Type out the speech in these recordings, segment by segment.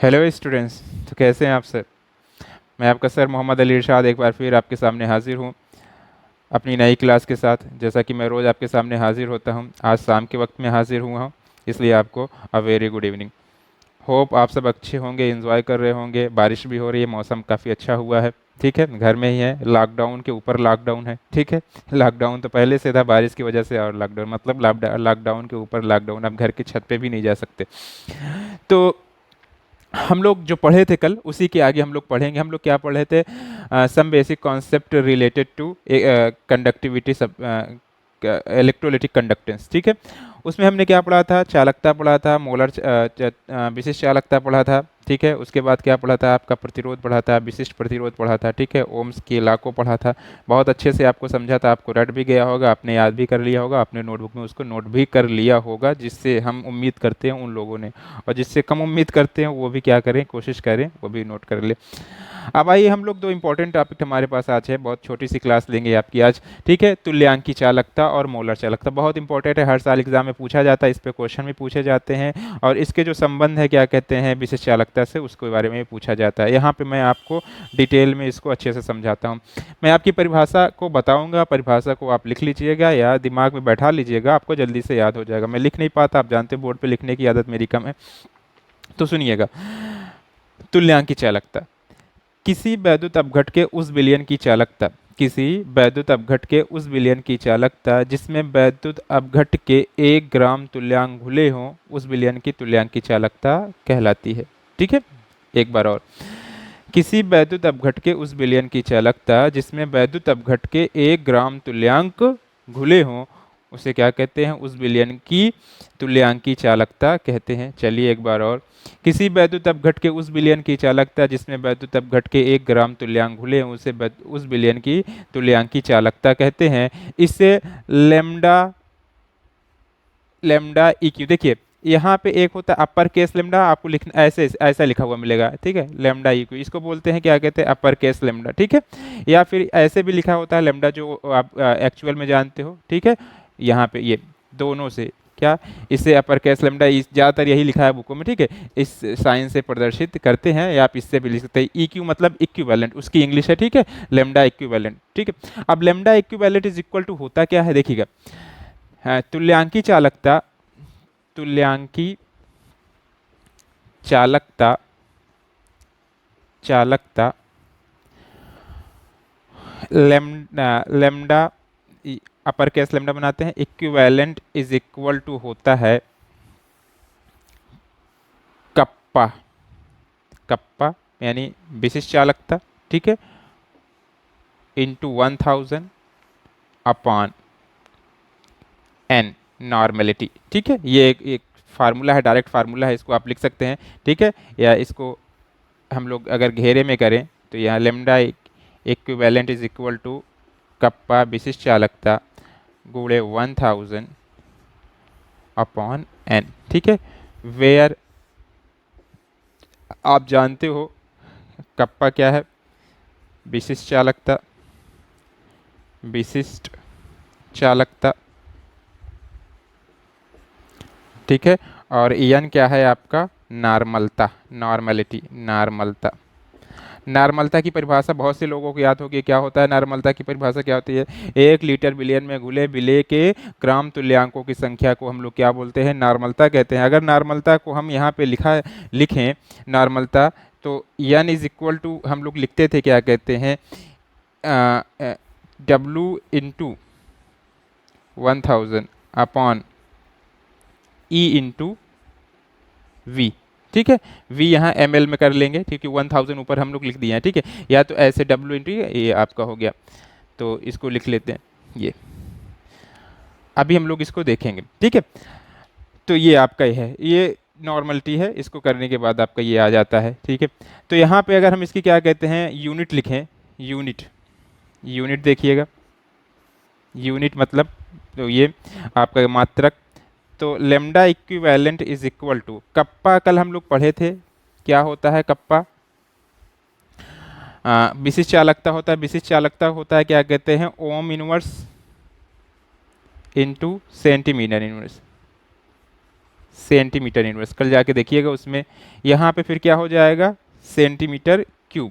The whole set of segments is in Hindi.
Hello students. तो कैसे हैं आप सर? मैं आपका सर मोहम्मद अली इरशाद एक बार फिर आपके सामने हाजिर हूँ अपनी नई क्लास के साथ। जैसा कि मैं रोज़ आपके सामने हाजिर होता हूँ, आज शाम के वक्त में हाजिर हुआ हूँ, इसलिए आपको a very good evening. Hope आप सब अच्छे होंगे, एंजॉय कर रहे होंगे। बारिश भी हो रही है, मौसम काफ़ी अच्छा हुआ है। ठीक है, घर में ही है, लॉकडाउन के ऊपर लॉकडाउन है। ठीक है, लॉकडाउन तो पहले से था, बारिश की वजह से और लॉकडाउन, मतलब लॉकडाउन के ऊपर लॉकडाउन। अब घर की छत पे भी नहीं जा सकते। तो हम लोग जो पढ़े थे कल, उसी के आगे हम लोग पढ़ेंगे। हम लोग क्या पढ़े थे? Some basic concept related to conductivity, सब इलेक्ट्रोलिटिक कंडक्टेंस। ठीक है, उसमें हमने क्या पढ़ा था? चालकता पढ़ा था, मोलर विशिष्ट चालकता पढ़ा था। ठीक है, उसके बाद क्या पढ़ा था? आपका प्रतिरोध पढ़ा था, विशिष्ट प्रतिरोध पढ़ा था। ठीक है, ओम्स के लॉ को पढ़ा था। बहुत अच्छे से आपको समझा था, आपको रट भी गया होगा, आपने याद भी कर लिया होगा, अपने नोटबुक में उसको नोट भी कर लिया होगा, जिससे हम उम्मीद करते हैं उन लोगों ने, और जिससे कम उम्मीद करते हैं वो भी क्या करें, कोशिश करें वो भी नोट कर ले। अब आइए, हम लोग दो इंपॉर्टेंट टॉपिक हमारे पास आज है, बहुत छोटी सी क्लास लेंगे आपकी आज। ठीक है, तुल्यांकी चालकता और मोलर चालकता बहुत इंपॉर्टेंट है, हर साल एग्जाम में पूछा जाता है, इस पे क्वेश्चन भी पूछे जाते हैं। और इसके जो संबंध है, क्या कहते हैं, विशिष्ट चालकता से, उसके बारे में भी पूछा जाता है। यहाँ पे मैं आपको डिटेल में इसको अच्छे से समझाता हूँ। मैं आपकी परिभाषा को बताऊँगा, परिभाषा को आप लिख लीजिएगा या दिमाग में बैठा लीजिएगा, आपको जल्दी से याद हो जाएगा। मैं लिख नहीं पाता, आप जानते हैं बोर्ड पर लिखने की आदत मेरी कम है। तो सुनिएगा, तुल्यांकी चालकता, किसी वैद्युत अपघट के उस विलयन की चालकता, किसी वैद्युत अपघट के उस विलयन की चालकता जिसमें वैद्युत अपघट के 1 ग्राम तुल्यांक घुले हों, उस विलयन की तुल्यांकी चालकता कहलाती है। ठीक है, एक बार और, किसी वैद्युत अपघट के उस विलयन की चालकता जिसमें वैद्युत अपघट के 1 ग्राम तुल्यांक घुले हों, उसे क्या कहते हैं? उस विलयन की तुल्यांकी चालकता कहते हैं। चलिए एक बार और, किसी वैद्युत अपघट के उस विलयन की चालकता जिसमें वैद्युत अपघट के 1 ग्राम तुल्यांक घुले हों, उसे उस विलयन की तुल्यांकी चालकता कहते हैं। इससे लेमडा, लेमडा ई क्यू, देखिए यहाँ पे एक होता है अपर केस लेमडा, आपको लिखना ऐसे ऐसा लिखा हुआ मिलेगा। ठीक है, लेमडा ई क्यू, इसको बोलते हैं, क्या कहते हैं, अपर केस लेमडा। ठीक है, या फिर ऐसे भी लिखा होता है लेमडा, जो आप एक्चुअल में जानते हो। ठीक है, यहाँ पे ये दोनों से क्या, इससे अपर केस लेमडा, ज़्यादातर यही लिखा है बुकों में। ठीक है, इस साइन से प्रदर्शित करते हैं, या आप इससे भी लिख सकते हैं। ई क्यू मतलब इक्विवेलेंट, उसकी इंग्लिश है। ठीक है, लेमडा इक्विवेलेंट। ठीक है, अब lambda equivalent is equal to होता क्या है, देखिएगा। हाँ, तुल्यांकी चालकता, तुल्यांकी चालकता, चालकता lambda, lambda upper case lambda बनाते हैं, इक्विवेलेंट इज इक्वल टू होता है कप्पा, कप्पा यानी विशिष्ट चालकता। ठीक है, इंटू 1000 अपॉन एन, नॉर्मेलिटी। ठीक है, ये एक फार्मूला है, डायरेक्ट फार्मूला है, इसको आप लिख सकते हैं। ठीक है, या इसको हम लोग अगर घेरे में करें तो यहाँ lambda equivalent is equal to kappa विशिष्ट चालकता गुणे 1000 अपॉन एन। ठीक है, वेयर आप जानते हो कप्पा क्या है, विशिष्ट चालकता, विशिष्ट चालकता। ठीक है, और एन क्या है आपका? नॉर्मलता, नॉर्मलिटी, नॉर्मलता। नॉर्मलता की परिभाषा बहुत से लोगों को याद होगी, क्या होता है नॉर्मलता की परिभाषा, क्या होती है? 1 लीटर विलयन में घुले विलेय के ग्राम तुल्यांकों की संख्या को हम लोग क्या बोलते हैं? नॉर्मलता कहते हैं। अगर नॉर्मलता को हम यहाँ पे लिखें नॉर्मलता, तो एन इज इक्वल टू हम लोग लिखते थे, क्या कहते हैं, W into 1000 upon E into V. ठीक है, वी यहाँ एम एल में कर लेंगे क्योंकि 1000 ऊपर हम लोग लिख दिए हैं। ठीक है, या तो ऐसे डब्ल्यू इंटू, ये आपका हो गया, तो इसको लिख लेते हैं ये। अभी हम लोग इसको देखेंगे। ठीक है, तो ये आपका ही है, ये नॉर्मलिटी है, इसको करने के बाद आपका ये आ जाता है। ठीक है, तो यहाँ पे अगर हम इसकी क्या कहते हैं, यूनिट लिखें, यूनिट, यूनिट देखिएगा, यूनिट मतलब तो ये आपका मात्रक। तो lambda equivalent is equal to kappa, कल हम लोग पढ़े थे, क्या होता है कप्पा? विशिष्ट चालकता होता है, विशिष्ट चालकता होता है, क्या कहते हैं, ओम inverse into centimetre inverse. Centimetre inverse. कल जाके देखिएगा उसमें, यहाँ पे फिर क्या हो जाएगा, सेंटीमीटर क्यूब।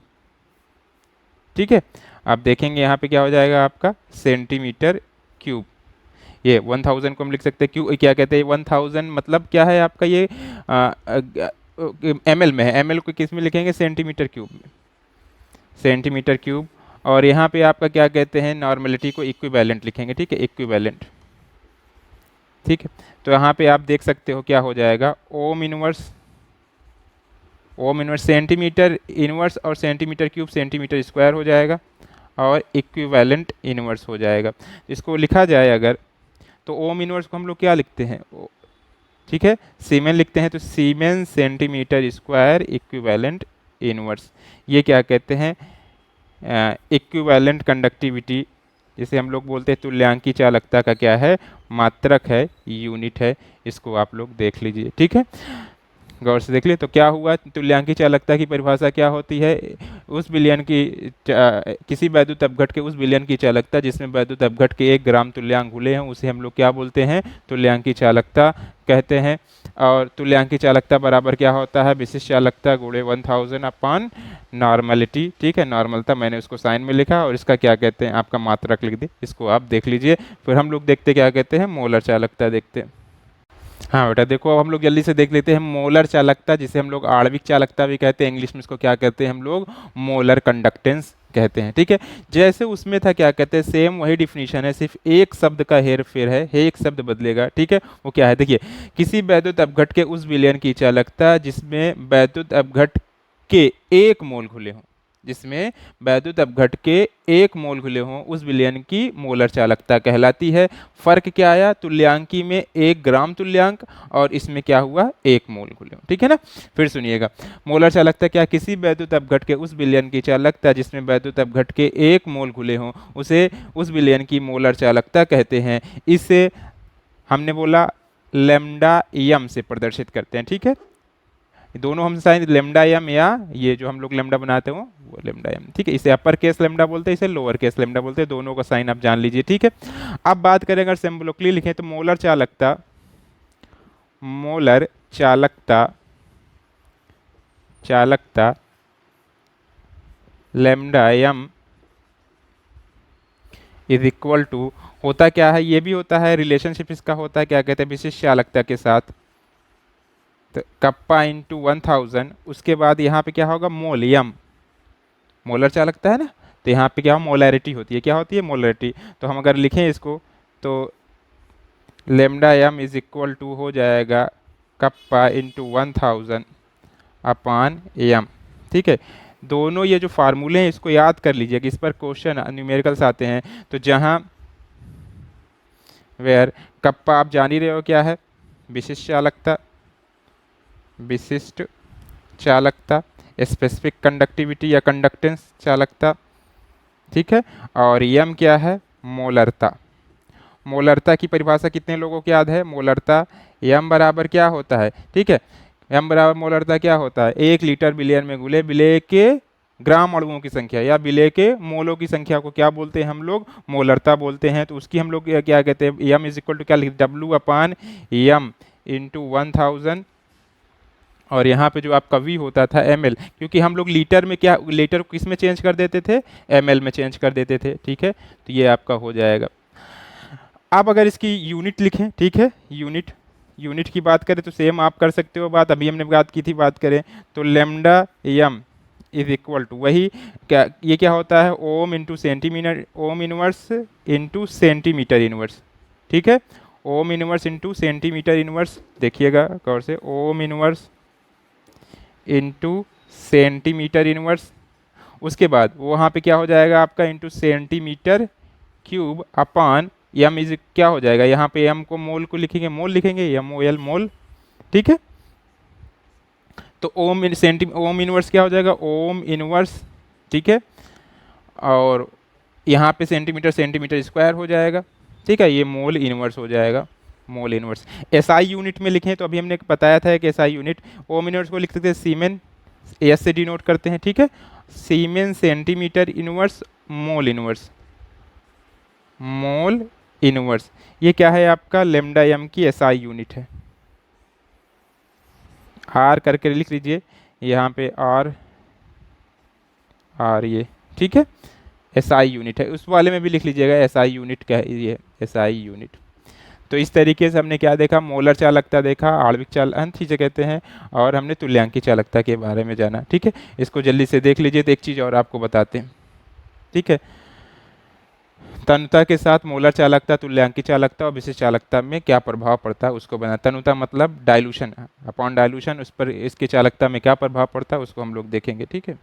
ठीक है, आप देखेंगे यहाँ पे क्या हो जाएगा आपका सेंटीमीटर क्यूब। ये 1000 को हम लिख सकते हैं, क्यों क्या कहते हैं 1000 मतलब क्या है आपका ये ml में है, ml को किस में लिखेंगे, सेंटीमीटर क्यूब में, सेंटीमीटर क्यूब। और यहाँ पे आपका क्या कहते हैं, नॉर्मलिटी को इक्विवेलेंट लिखेंगे। ठीक है, इक्विवेलेंट। ठीक है, तो यहाँ पे आप देख सकते हो क्या हो जाएगा, ohm inverse, ohm inverse centimetre inverse और सेंटीमीटर क्यूब सेंटीमीटर स्क्वायर हो जाएगा और इक्विवेलेंट इनवर्स हो जाएगा। इसको लिखा जाए अगर, तो ओम इनवर्स को हम लोग क्या लिखते हैं, ठीक है, सीमेन लिखते हैं, तो सीमेन सेंटीमीटर स्क्वायर इक्विवेलेंट इनवर्स। ये क्या कहते हैं, इक्विवेलेंट कंडक्टिविटी, जिसे हम लोग बोलते हैं तुल्यांकी चालकता का क्या है, मात्रक है, यूनिट है। इसको आप लोग देख लीजिए। ठीक है, गौर से देख लिए। तो क्या हुआ, तुल्यांकी चालकता की परिभाषा क्या होती है, उस विलयन की किसी वैद्युत अपघट के उस विलयन की चालकता जिसमें वैद्युत अपघट के 1 ग्राम तुल्यांक घुले हैं, उसे हम लोग क्या बोलते हैं, तुल्यांकी चालकता कहते हैं। और तुल्यांकी चालकता बराबर क्या होता है, विशिष्ट चालकता गुणे 1000 अपान नॉर्मलिटी। ठीक है, नॉर्मलता मैंने उसको साइन में लिखा और इसका क्या कहते हैं आपका मात्रक लिख दी। इसको आप देख लीजिए। फिर हम लोग देखते क्या कहते हैं, मोलर चालकता देखते हैं। हाँ बेटा देखो, अब हम लोग जल्दी से देख लेते हैं मोलर चालकता, जिसे हम लोग आणविक चालकता भी कहते हैं, इंग्लिश में इसको क्या कहते हैं हम लोग, मोलर कंडक्टेंस कहते हैं। ठीक है, जैसे उसमें था क्या कहते हैं, सेम वही डिफिनीशन है, सिर्फ एक शब्द का हेर फेर है, एक शब्द बदलेगा। ठीक है, वो क्या है, देखिए, किसी वैद्युत अपघट के उस विलयन की चालकता जिसमें वैद्युत अपघट के 1 मोल खुले हों, जिसमें वैद्युत अपघट के 1 मोल खुले हों, उस विलयन की मोलर चालकता कहलाती है। फर्क क्या आया, तुल्यांकी में 1 ग्राम तुल्यांक और इसमें क्या हुआ, 1 मोल खुले हों। ठीक है ना, फिर सुनिएगा, मोलर चालकता क्या, किसी वैद्युत अपघट के उस विलयन की चालकता जिसमें वैद्युत अपघट के 1 मोल खुले हों, उसे उस विलयन की मोलर चालकता कहते हैं। इसे हमने बोला लैम्डा एम से प्रदर्शित करते हैं। ठीक है, दोनों हम साइन लेमडा एम या ये जो हम लोग लेमडा बनाते हो वो लेमडा एम। ठीक है, इसे अपर केस लेमडा बोलते हैं, इसे लोअर केस लेमडा बोलते हैं, दोनों का साइन आप जान लीजिए। ठीक है, अब बात करें अगर सिंबॉलिकली लिखें तो मोलर चालकता, मोलर चालकता, चालकता lambda M is equal to, होता क्या है, ये भी होता है रिलेशनशिप, इसका होता है क्या कहते हैं, विशिष्ट चालकता के साथ, तो कप्पा इंटू 1000। उसके बाद यहाँ पे क्या होगा, मोल एम, मोलर चालकता है ना, तो यहाँ पे क्या मोलैरिटी होती है, क्या होती है, मोलैरिटी। तो हम अगर लिखें इसको तो lambda M is equal to हो जाएगा कप्पा इंटू 1000 अपान एम। ठीक है, दोनों ये जो फार्मूले हैं इसको याद कर लीजिए कि इस पर क्वेश्चन न्यूमेरिकल्स आते हैं। तो जहाँ वेयर कप्पा आप जान ही रहे हो क्या है, विशिष्ट चालकता, विशिष्ट चालकता, स्पेसिफिक कंडक्टिविटी या कंडक्टेंस चालकता। ठीक है, और एम क्या है, मोलरता। मोलरता की परिभाषा कितने लोगों को याद है, मोलरता एम बराबर क्या होता है, ठीक है, एम बराबर मोलरता क्या होता है, 1 लीटर बिलियन में घुले विलेय के ग्राम अणुओं की संख्या या विलेय के मोलों की संख्या को क्या बोलते हैं हम लोग, मोलरता बोलते हैं। तो उसकी हम लोग क्या कहते हैं, एम इज इक्वल टू क्या लिखते, डब्ल्यू अपान एम इंटू 1000। और यहाँ पे जो आपका v होता था ml, क्योंकि हम लोग लीटर में क्या, लीटर को किस में चेंज कर देते थे, ml में चेंज कर देते थे। ठीक है, तो ये आपका हो जाएगा। आप अगर इसकी यूनिट लिखें, ठीक है, यूनिट, यूनिट की बात करें तो सेम आप कर सकते हो बात, अभी हमने बात की थी, बात करें तो lambda M is equal to वही क्या, ये क्या होता है, ohm into centimetre, ohm inverse into centimetre inverse. ठीक है, ohm inverse into centimetre inverse, देखिएगा गौर से, ohm inverse into centimetre inverse. उसके बाद वहाँ पे क्या हो जाएगा आपका, into centimetre cube upon M is क्या हो जाएगा, यहाँ पे एम को मोल को लिखेंगे, मोल लिखेंगे, एम ओ एल मोल। ठीक है, तो ओम ओम इनवर्स क्या हो जाएगा, ओम इनवर्स। ठीक है, और यहाँ पे सेंटीमीटर सेंटीमीटर स्क्वायर हो जाएगा। ठीक है, ये मोल इनवर्स हो जाएगा, मोल इनवर्स। एसआई यूनिट में लिखें तो अभी हमने बताया था कि एसआई यूनिट, ओम इनवर्स को लिख सकते हैं सीमेन, एस से डिनोट करते हैं। ठीक है, siemens centimetre inverse mole inverse, mole inverse. ये क्या है आपका, लेमडा एम की एसआई यूनिट है। आर करके लिख लीजिए, यहाँ पे आर आर ये, ठीक है। एसआई यूनिट है, उस वाले में भी लिख लीजिएगा एसआई यूनिट का है ये, एसआई यूनिट। तो इस तरीके से हमने क्या देखा, मोलर चालकता देखा, आणविक चालन जिसे कहते हैं, और हमने तुल्यांकी चालकता के बारे में जाना, ठीक है। इसको जल्दी से देख लीजिए। तो एक चीज़ और आपको बताते हैं, ठीक है। तनुता के साथ मोलर चालकता, तुल्यांकी चालकता और विशिष्ट चालकता में क्या प्रभाव पड़ता है उसको बना। तनुता मतलब डाइल्यूशन, अपॉन डाइल्यूशन उस पर इसकी चालकता में क्या प्रभाव पड़ता है उसको हम लोग देखेंगे, ठीक है।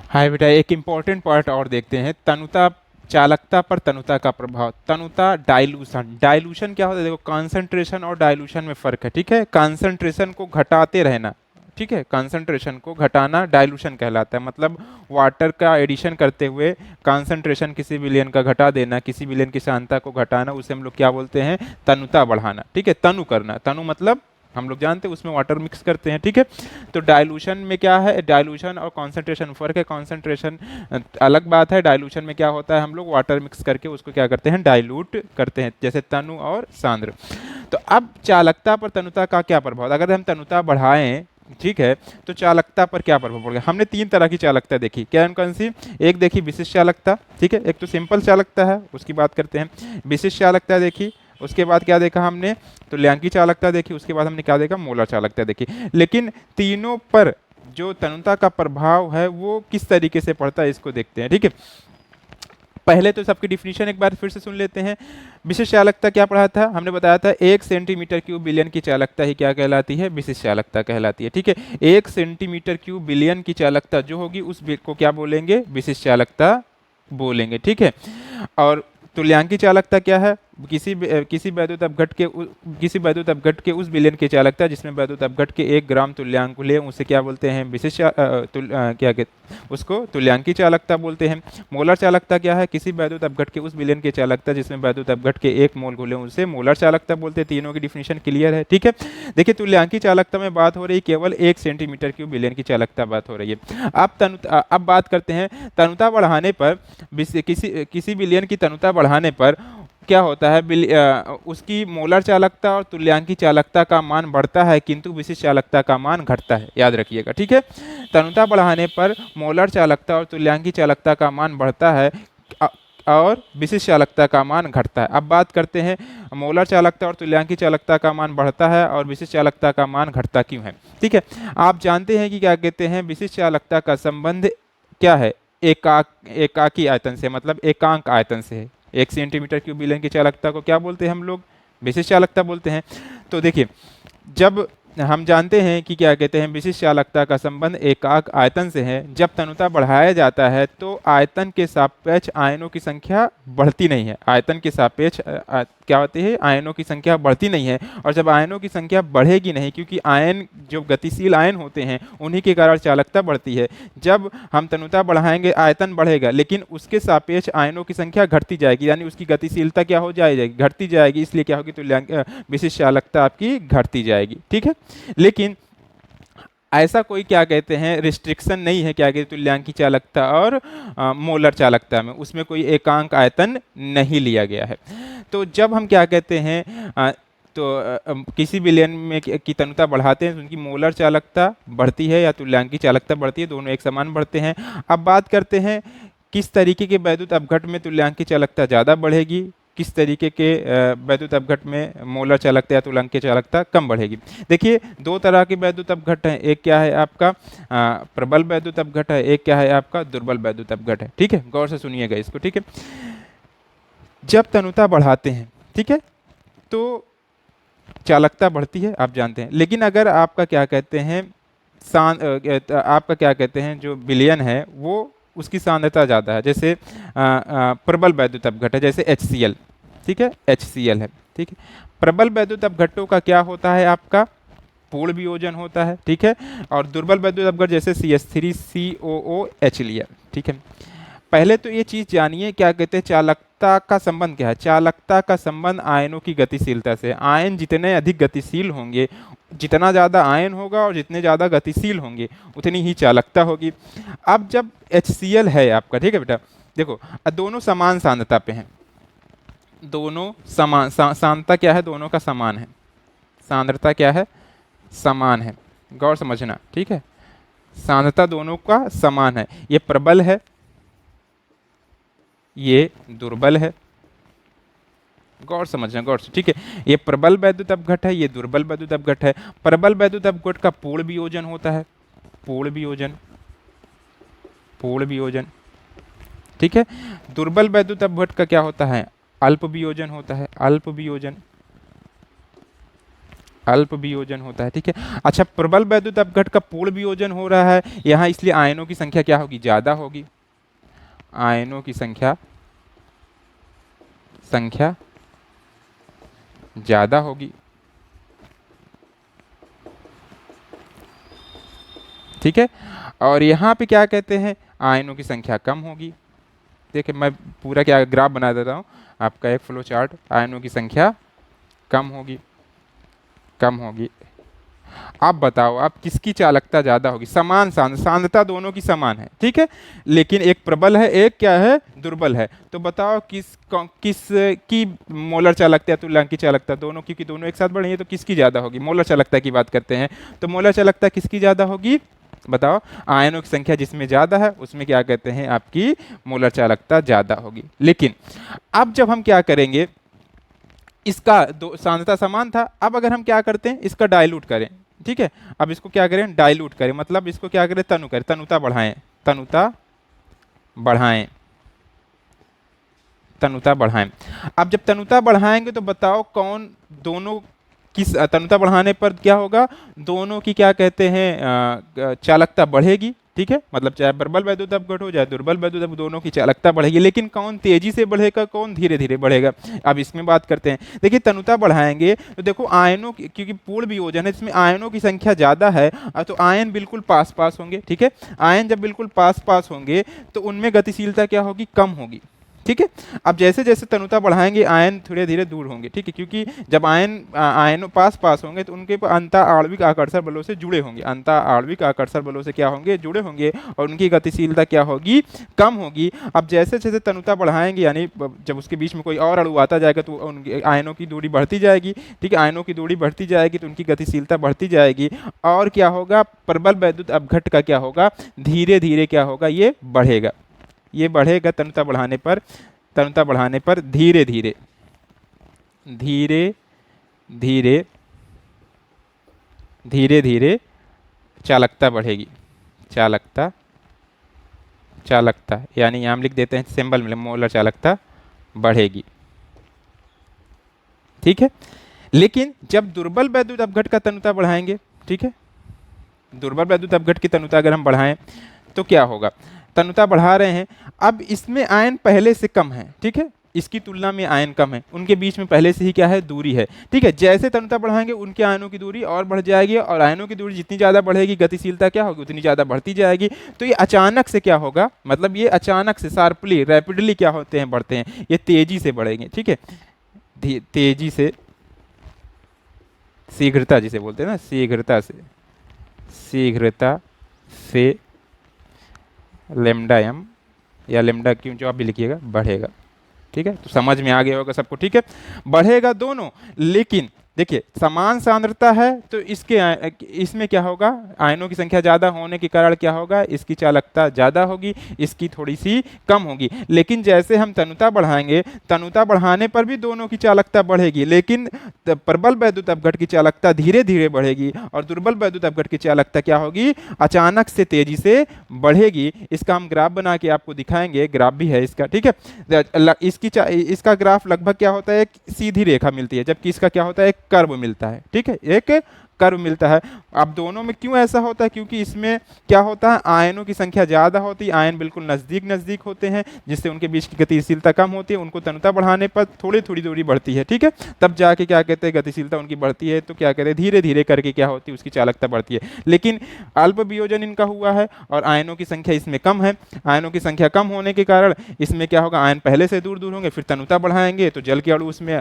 हाय बेटा, एक इम्पॉर्टेंट पॉइंट और देखते हैं, तनुता चालकता पर तनुता का प्रभाव। तनुता डाइल्यूशन, डाइल्यूशन क्या होता है, देखो कॉन्सेंट्रेशन और डाइल्यूशन में फर्क है, ठीक है। कॉन्सेंट्रेशन को घटाते रहना, ठीक है, कॉन्सेंट्रेशन को घटाना डाइल्यूशन कहलाता है। मतलब वाटर का एडिशन करते हुए कॉन्सेंट्रेशन किसी विलयन का घटा देना, किसी विलयन की सांद्रता को घटाना, उसे हम लोग क्या बोलते हैं, तनुता बढ़ाना, ठीक है। तनु करना, तनु मतलब हम लोग जानते हैं उसमें वाटर मिक्स करते हैं, ठीक है। तो डाइल्यूशन में क्या है, डाइल्यूशन और कॉन्सेंट्रेशन फर्क है। कॉन्सेंट्रेशन अलग बात है, डाइल्यूशन में क्या होता है, हम लोग वाटर मिक्स करके उसको क्या करते हैं, डाइल्यूट करते हैं, जैसे तनु और सांद्र। तो अब चालकता पर तनुता का क्या प्रभाव, अगर हम तनुता बढ़ाएं, ठीक है, तो चालकता पर क्या प्रभाव पड़ेगा। हमने तीन तरह की चालकता देखी, क्या कौन सी, एक देखी विशिष्ट चालकता, ठीक है, एक तो सिंपल चालकता है उसकी बात करते हैं। विशिष्ट चालकता देखी, उसके बाद क्या देखा हमने, तुल्यांकी चालकता देखी, उसके बाद हमने क्या देखा, मोलर चालकता देखी। लेकिन तीनों पर जो तनुता का प्रभाव है वो किस तरीके से पड़ता है इसको देखते हैं, ठीक है। पहले तो सबकी डिफिनीशन एक बार फिर से सुन लेते हैं। विशिष्ट चालकता क्या पढ़ा था, हमने बताया था 1 सेंटीमीटर क्यूब बिलियन की चालकता ही क्या कहलाती है, विशिष्ट चालकता कहलाती है, ठीक है। 1 सेंटीमीटर क्यूब बिलियन की चालकता जो होगी उस को क्या बोलेंगे, विशिष्ट चालकता बोलेंगे, ठीक है। और तुल्यांकी चालकता क्या है, किसी वैद्युत अपघट के उस विलयन की चालकता जिसमें वैद्युत अपघट के 1 ग्राम तुल्यांक ले, उसे क्या बोलते हैं, विशिष्ट क्या कहते, उसको तुल्यांकी चालकता बोलते हैं। मोलर चालकता क्या है, किसी वैद्युत अपघट के उस विलयन की चालकता जिसमें वैद्युत अपघट के 1 मोल घुले, उसे मोलर चालकता बोलते हैं। तीनों की डिफिनीशन क्लियर है, ठीक है। देखिए तुल्यांकी चालकता में बात हो रही केवल 1 सेंटीमीटर क्यूब विलयन की चालकता बात हो रही है। अब बात करते हैं तनुता बढ़ाने पर, किसी विलयन की तनुता बढ़ाने पर क्या होता है, उसकी मोलर चालकता और तुल्यांकी चालकता का मान बढ़ता है किंतु विशिष्ट चालकता का मान घटता है, याद रखिएगा, ठीक है। तनुता बढ़ाने पर मोलर चालकता और तुल्यांकी चालकता का मान बढ़ता है और विशिष्ट चालकता का मान घटता है। अब बात करते हैं मोलर चालकता और तुल्यांकी चालकता का मान बढ़ता है और विशिष्ट चालकता का मान घटता क्यों है, ठीक है। आप जानते हैं कि क्या कहते हैं, विशिष्ट चालकता का संबंध क्या है, एकाकी आयतन से, मतलब एकांक आयतन से है। 1 सेंटीमीटर क्यूब विलयन की चालकता को क्या बोलते हैं हम लोग, विशिष्ट चालकता बोलते हैं। तो देखिए जब हम जानते हैं कि क्या कहते हैं, विशिष्ट चालकता का संबंध एकाक आयतन से है। जब तनुता बढ़ाया जाता है तो आयतन के सापेक्ष आयनों की संख्या बढ़ती नहीं है, आयतन के सापेक्ष क्या होती है, आयनों की संख्या बढ़ती नहीं है। और जब आयनों की संख्या बढ़ेगी नहीं, क्योंकि आयन जो गतिशील आयन होते हैं उन्हीं के कारण चालकता बढ़ती है। जब हम तनुता बढ़ाएंगे आयतन बढ़ेगा, लेकिन उसके सापेक्ष आयनों की संख्या घटती जाएगी, यानी उसकी गतिशीलता क्या हो जाएगी, घटती जाएगी। इसलिए क्या होगी, विशिष्ट चालकता आपकी घटती जाएगी, ठीक है। लेकिन ऐसा कोई क्या कहते हैं रिस्ट्रिक्शन नहीं है, क्या कहते हैं, तुल्यांकी चालकता और मोलर चालकता में, उसमें कोई एकांक आयतन नहीं लिया गया है। तो जब हम क्या कहते हैं किसी विलयन में की तनुता बढ़ाते हैं तो उनकी मोलर चालकता बढ़ती है या तुल्यांकी चालकता बढ़ती है, दोनों एक समान बढ़ते हैं। अब बात करते हैं किस तरीके के वैद्युत अपघट में तुल्यांकी चालकता ज़्यादा बढ़ेगी, किस तरीके के वैद्युत अपघट में मोलर चालकता या तुल्यांकी चालकता कम बढ़ेगी। देखिए 2 तरह के वैद्युत अपघट हैं, एक क्या है आपका प्रबल वैद्युत अपघट है, एक क्या है आपका दुर्बल वैद्युत अपघट है, ठीक है। गौर से सुनिएगा इसको, ठीक है। जब तनुता बढ़ाते हैं, ठीक है, तो चालकता बढ़ती है, आप जानते हैं। लेकिन अगर आपका क्या कहते हैं आपका क्या कहते हैं जो विलयन है वो उसकी सांद्रता ज़्यादा है, जैसे प्रबल वैद्युत अपघट है, जैसे HCl, ठीक है, HCl है, ठीक है। प्रबल वैद्युत अपघटों का क्या होता है, आपका पूर्ण वियोजन होता है, ठीक है। और दुर्बल वैद्युत अपघट जैसे CH3COOH लिया, ठीक है। पहले तो ये चीज़ जानिए क्या कहते हैं, चालकता का संबंध क्या है। चालकता का संबंध आयनों की गतिशीलता से। आयन जितने अधिक गतिशील होंगे, जितना ज़्यादा आयन होगा और जितने ज़्यादा गतिशील होंगे उतनी ही चालकता होगी। अब जब HCl है आपका, ठीक है बेटा, देखो दोनों समान सांद्रता पे हैं, दोनों समान सांद्रता क्या है, दोनों का समान है, सांद्रता क्या है समान है, गौर समझना, ठीक है। सांद्रता दोनों का समान है, ये प्रबल है, ये दुर्बल है, गौर समझना, गौर से, ठीक है। ये प्रबल वैद्युत अपघट है, ये दुर्बल वैद्युत अपघट है। प्रबल वैद्युत अपघट का पूर्ण वियोजन होता है, पूर्ण वियोजन, पूर्ण वियोजन, ठीक है। दुर्बल वैद्युत अपघट का क्या होता है, अल्प वियोजन होता है, अल्प वियोजन, अल्प वियोजन होता है, ठीक है। अच्छा, प्रबल वैद्युत अपघट का पूर्ण वियोजन हो रहा है यहाँ, इसलिए आयनों की संख्या क्या होगी, ज्यादा होगी, आयनों की संख्या संख्या ज्यादा होगी, ठीक है। और यहाँ पे क्या कहते हैं, आयनों की संख्या कम होगी। देखिए मैं पूरा क्या ग्राफ बना देता हूँ आपका, एक फ्लो चार्ट, आयनों की संख्या कम होगी, कम होगी। आप बताओ, आप किसकी चालकता ज्यादा होगी, समान सांद्रता दोनों की समान है, ठीक है, लेकिन एक प्रबल है, एक क्या है, दुर्बल है। तो बताओ किस की मोलर चालकता या तुल्यांक की चालकता, दोनों की दोनों एक साथ बढ़ी है, तो किसकी ज्यादा होगी, मोलर चालकता की बात करते हैं, तो मोलर चालकता किसकी ज्यादा होगी, बताओ। आयनों की संख्या जिसमें ज्यादा है उसमें क्या कहते हैं, आपकी मोलर चालकता ज्यादा होगी। लेकिन अब जब हम क्या करेंगे, इसका दो सांद्रता समान था, अब अगर हम क्या करते हैं, इसका डाइल्यूट करें, ठीक है। अब इसको क्या करें, डाइल्यूट करें, मतलब इसको क्या करें, तनु करें, तनुता बढ़ाएं, तनुता बढ़ाएं, तनुता बढ़ाएं। अब जब तनुता बढ़ाएंगे तो बताओ कौन, दोनों किस तनुता बढ़ाने पर क्या होगा, दोनों की क्या कहते हैं, चालकता बढ़ेगी, ठीक है। मतलब चाहे प्रबल वैद्युत अपघट हो, चाहे दुर्बल वैद्युत अपघट, दोनों की चालकता बढ़ेगी, लेकिन कौन तेजी से बढ़ेगा, कौन धीरे धीरे बढ़ेगा। अब इसमें बात करते हैं, देखिए तनुता बढ़ाएंगे तो देखो आयनों की, क्योंकि पूर्ण वियोजन है, इसमें आयनों की संख्या ज्यादा है, तो आयन बिल्कुल पास पास होंगे, ठीक है। आयन जब बिल्कुल पास पास होंगे तो उनमें गतिशीलता क्या होगी, कम होगी, ठीक है। अब जैसे जैसे तनुता बढ़ाएंगे आयन धीरे धीरे दूर होंगे, ठीक है, क्योंकि जब आयन पास पास होंगे तो उनके अंतर आणविक आकर्षण बलों से जुड़े होंगे, अंतर आणविक आकर्षण बलों से क्या होंगे, जुड़े होंगे, और उनकी गतिशीलता क्या होगी, कम होगी। अब जैसे जैसे तनुता बढ़ाएंगे, यानी जब उसके बीच में कोई और अणु आता जाएगा तो उनके आयनों की दूरी बढ़ती जाएगी, ठीक है, आयनों की दूरी बढ़ती जाएगी तो उनकी गतिशीलता बढ़ती जाएगी, और क्या होगा, प्रबल वैद्युत अपघट का क्या होगा, धीरे धीरे क्या होगा, ये बढ़ेगा, ये बढ़ेगा तनुता बढ़ाने पर, तनुता बढ़ाने पर धीरे धीरे, धीरे धीरे, धीरे धीरे चालकता बढ़ेगी, चालकता, चालकता, यानी यहाँ हम लिख देते हैं सिंबल में, मोलर चालकता बढ़ेगी, ठीक है। लेकिन जब दुर्बल वैद्युत अपघट का तनुता बढ़ाएंगे, ठीक है, दुर्बल वैद्युत अपघट की तनुता अगर हम बढ़ाएं तो क्या होगा, तनुता बढ़ा रहे हैं, अब इसमें आयन पहले से कम है, ठीक है, इसकी तुलना में आयन कम है, उनके बीच में पहले से ही क्या है, दूरी है, ठीक है। जैसे तनुता बढ़ाएंगे उनके आयनों की दूरी और बढ़ जाएगी, और आयनों की दूरी जितनी ज़्यादा बढ़ेगी गतिशीलता क्या होगी, उतनी ज़्यादा बढ़ती जाएगी। तो ये अचानक से क्या होगा, मतलब ये अचानक से शार्पली रैपिडली क्या होते हैं, बढ़ते हैं, ये तेजी से बढ़ेंगे, ठीक है, तेजी से, शीघ्रता जिसे बोलते हैं ना, शीघ्रता से, शीघ्रता से लेमडा एम या लेमडा क्यू जो आप भी लिखिएगा, बढ़ेगा, ठीक है। तो समझ में आ गया होगा सबको, ठीक है, बढ़ेगा दोनों। लेकिन देखिए समान सांद्रता है तो इसमें क्या होगा, आयनों की संख्या ज़्यादा होने के कारण क्या होगा, इसकी चालकता ज़्यादा होगी, इसकी थोड़ी सी कम होगी। लेकिन जैसे हम तनुता बढ़ाएंगे, तनुता बढ़ाने पर भी दोनों की चालकता बढ़ेगी, लेकिन प्रबल वैद्युत अपघट की चालकता धीरे धीरे बढ़ेगी, और दुर्बल वैद्युत अपघट की चालकता क्या होगी, अचानक से तेजी से बढ़ेगी। इसका हम ग्राफ बना के आपको दिखाएंगे, ग्राफ भी है इसका, ठीक है। इसका ग्राफ लगभग क्या होता है, एक सीधी रेखा मिलती है, जबकि इसका क्या होता है, एक कर्व मिलता है, ठीक है, एक कर्व मिलता है। अब दोनों में क्यों ऐसा होता है, क्योंकि इसमें क्या होता है, आयनों की संख्या ज़्यादा होती है, आयन बिल्कुल नज़दीक नज़दीक होते हैं, जिससे उनके बीच की गतिशीलता कम होती है, उनको तनुता बढ़ाने पर थोड़ी थोड़ी दूरी बढ़ती है, ठीक है, तब जाके क्या कहते हैं, गतिशीलता उनकी बढ़ती है, तो क्या कहते हैं, धीरे धीरे करके क्या होती है, उसकी चालकता बढ़ती है। लेकिन अल्प वियोजन इनका हुआ है और आयनों की संख्या इसमें कम है, आयनों की संख्या कम होने के कारण इसमें क्या होगा, आयन पहले से दूर दूर होंगे, फिर तनुता बढ़ाएंगे तो जल के अणु उसमें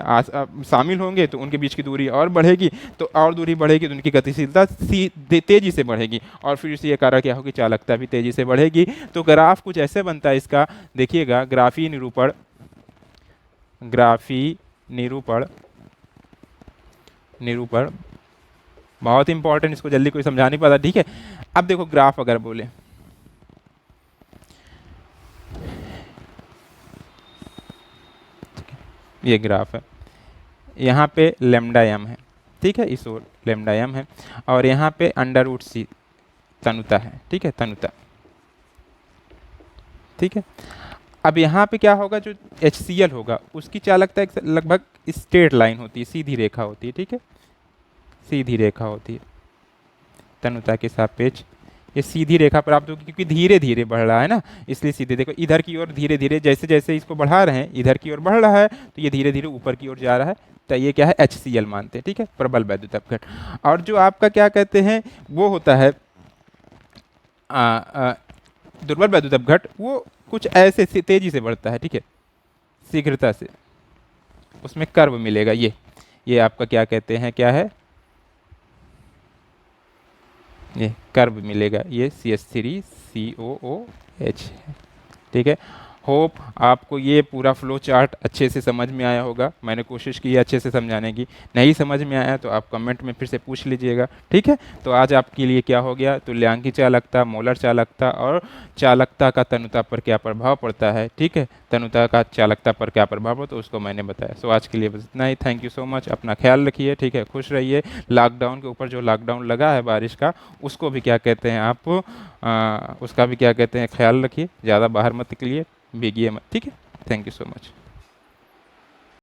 शामिल होंगे, तो उनके बीच की दूरी और बढ़ेगी, तो और दूरी बढ़ेगी तो उनकी गतिशीलता तेजी से बढ़ेगी, और फिर इसी के कारण क्या होगी, चालकता भी तेजी से बढ़ेगी। तो ग्राफ कुछ ऐसे बनता है इसका, देखिएगा, ग्राफी निरूपण, ग्राफी निरूपण, निरूपण बहुत इंपॉर्टेंट, इसको जल्दी कोई समझा नहीं पाता, ठीक है। अब देखो ग्राफ अगर बोले, ये ग्राफ है, यहाँ पे लेमडा एम है, ठीक है, इस ओर लेमडा एम है, और यहाँ पे अंडर रूट सी तनुता है, ठीक है, तनुता, ठीक है। अब यहाँ पे क्या होगा, जो HCl होगा उसकी चालकता एक लगभग स्ट्रेट लाइन होती है, सीधी रेखा होती है, ठीक है, सीधी रेखा होती है तनुता के सापेक्ष। ये सीधी रेखा पर आप देखो, क्योंकि धीरे धीरे बढ़ रहा है ना, इसलिए सीधे देखो इधर की ओर धीरे धीरे, जैसे जैसे इसको बढ़ा रहे हैं इधर की ओर बढ़ रहा है, तो ये धीरे धीरे ऊपर की ओर जा रहा है, तो ये क्या है, HCl मानते हैं, ठीक है, प्रबल वैद्युत अपघट। और जो आपका क्या कहते हैं वो होता है दुर्बल वैद्युत अपघट, वो कुछ ऐसे से तेजी से बढ़ता है, ठीक है, शीघ्रता से, उसमें कर्व मिलेगा, ये आपका क्या कहते हैं, क्या है, ये कर्व मिलेगा, ये CH3COOH, ठीक है। होप आपको ये पूरा फ्लो चार्ट अच्छे से समझ में आया होगा, मैंने कोशिश की है अच्छे से समझाने की, नहीं समझ में आया तो आप कमेंट में फिर से पूछ लीजिएगा, ठीक है। तो आज आपके लिए क्या हो गया, तुल्यांकी चालकता, मोलर चालकता और चालकता का तनुता पर क्या प्रभाव पड़ता है, ठीक है, तनुता का चालकता पर क्या प्रभाव पड़ता है उसको मैंने बताया। सो आज के लिए बस इतना ही, थैंक यू सो मच, अपना ख्याल रखिए, ठीक है, खुश रहिए। लॉकडाउन के ऊपर जो लॉकडाउन लगा है बारिश का, उसको भी क्या कहते हैं आप उसका भी क्या कहते हैं ख्याल रखिए, ज़्यादा बाहर मत निकलिए, भीगिए मत, ठीक है। Thank you so much.